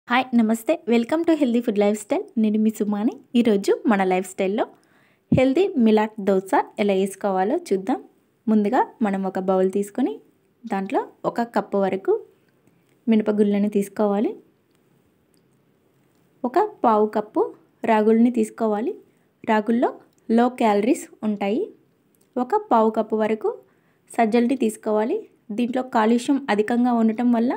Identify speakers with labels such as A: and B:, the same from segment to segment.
A: Hi నమస్తే welcome to healthy food life style. నేను మీ సుమాని. ఈరోజు మన లైఫ్ స్టైల్లో హెల్దీ మిలాట్ దోశ ఎలా వేసుకోవాలో చూద్దాం. ముందుగా మనం ఒక బౌల్ తీసుకొని దాంట్లో 1 కప్పు వరకు మినపగుళ్ళని తీసుకోవాలి. 1/4 కప్పు రాగుల్ని తీసుకోవాలి. రాగుల్లో లో క్యాలరీస్ ఉంటాయి. 1/4 కప్పు వరకు సజ్జల్ని తీసుకోవాలి. దీంట్లో కాల్షియం అధికంగా ఉండటం వల్ల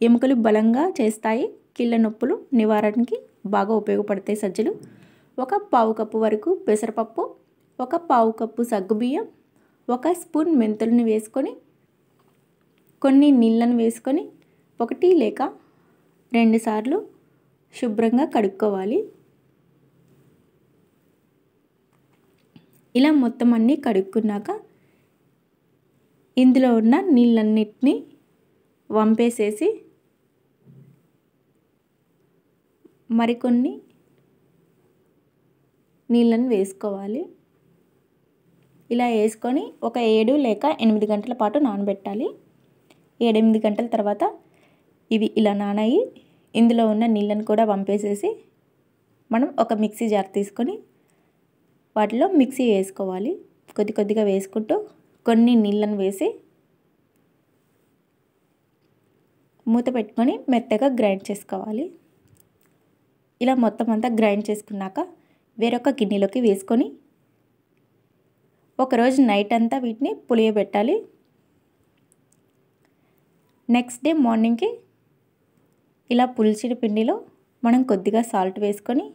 A: ఎముకలు బలంగా చేస్తాయి. కీళ్ళ నొప్పులు నివారణకి బాగా ఉపయోగపడతాయి సజ్జలు. 1/4 కప్పు వరకు పెసరపప్పు, 1/4 కప్పు సగ్గుబియ్యం, 1 స్పూన్ మెంతుల్ని వేసుకొని కొన్ని నీళ్ళని వేసుకొని 1 లేక 2 సార్లు శుభ్రంగా కడుక్కోవాలి. ఇలా మొత్తం అన్నీ కడుక్కున్నాక ఇందులో ఉన్న నీళ్ళన్నిటినీ వంపేసేసి మరికొన్ని నీళ్ళని వేసుకోవాలి. ఇలా వేసుకొని ఒక 7 లేక 8 గంటల పాటు నానబెట్టాలి. 7-8 గంటల తర్వాత ఇవి ఇలా నానాయి ఇందులో ఉన్న నీళ్ళని కూడా వంపేసేసి మనం ఒక మిక్సీ జార్ తీసుకొని వాటిలో మిక్సీ వేసుకోవాలి. కొద్ది కొద్దిగా వేసుకుంటూ కొన్ని నీళ్ళని వేసి మూత పెట్టుకొని మెత్తగా గ్రైండ్ చేసుకోవాలి. ఇలా మొత్తం అంతా గ్రైండ్ చేసుకున్నాక వేరొక గిన్నెలోకి వేసుకొని ఒకరోజు నైట్ అంతా వీటిని పులియబెట్టాలి. నెక్స్ట్ డే మార్నింగ్కి ఇలా పులిచిన పిండిలో మనం కొద్దిగా సాల్ట్ వేసుకొని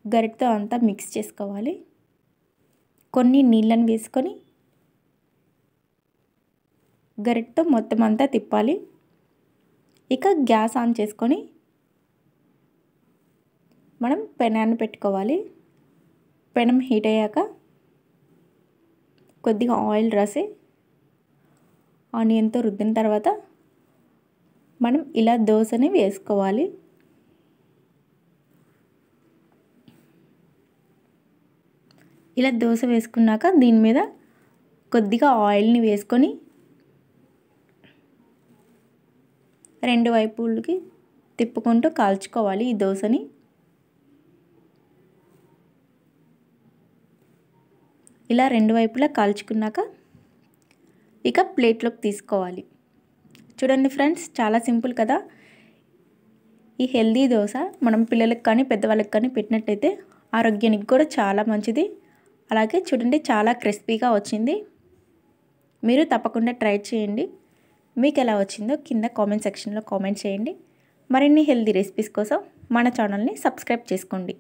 A: గరిటతో అంతా మిక్స్ చేసుకోవాలి. కొన్ని నీళ్ళని వేసుకొని గరిటతో మొత్తం అంతా తిప్పాలి. ఇక గ్యాస్ ఆన్ చేసుకొని మనం పెనాన్ని పెట్టుకోవాలి. పెనం హీట్ అయ్యాక కొద్దిగా ఆయిల్ రాసి ఆనియన్తో రుద్దిన తర్వాత మనం ఇలా దోశని వేసుకోవాలి. ఇలా దోశ వేసుకున్నాక దీని మీద కొద్దిగా ఆయిల్ని వేసుకొని 2 వైపులకి తిప్పుకుంటూ కాల్చుకోవాలి ఈ దోశని. ఇలా 2 వైపులా కాల్చుకున్నాక ఇక ప్లేట్లోకి తీసుకోవాలి. చూడండి ఫ్రెండ్స్, చాలా సింపుల్ కదా. ఈ హెల్దీ దోశ మనం పిల్లలకు కానీ పెద్దవాళ్ళకి కానీ పెట్టినట్టయితే ఆరోగ్యానికి కూడా చాలా మంచిది. అలాగే చూడండి, చాలా క్రిస్పీగా వచ్చింది. మీరు తప్పకుండా ట్రై చేయండి. మీకు ఎలా వచ్చిందో కింద కామెంట్ సెక్షన్లో కామెంట్ చేయండి. మరిన్ని హెల్దీ రెసిపీస్ కోసం మన ఛానల్ని సబ్స్క్రైబ్ చేసుకోండి.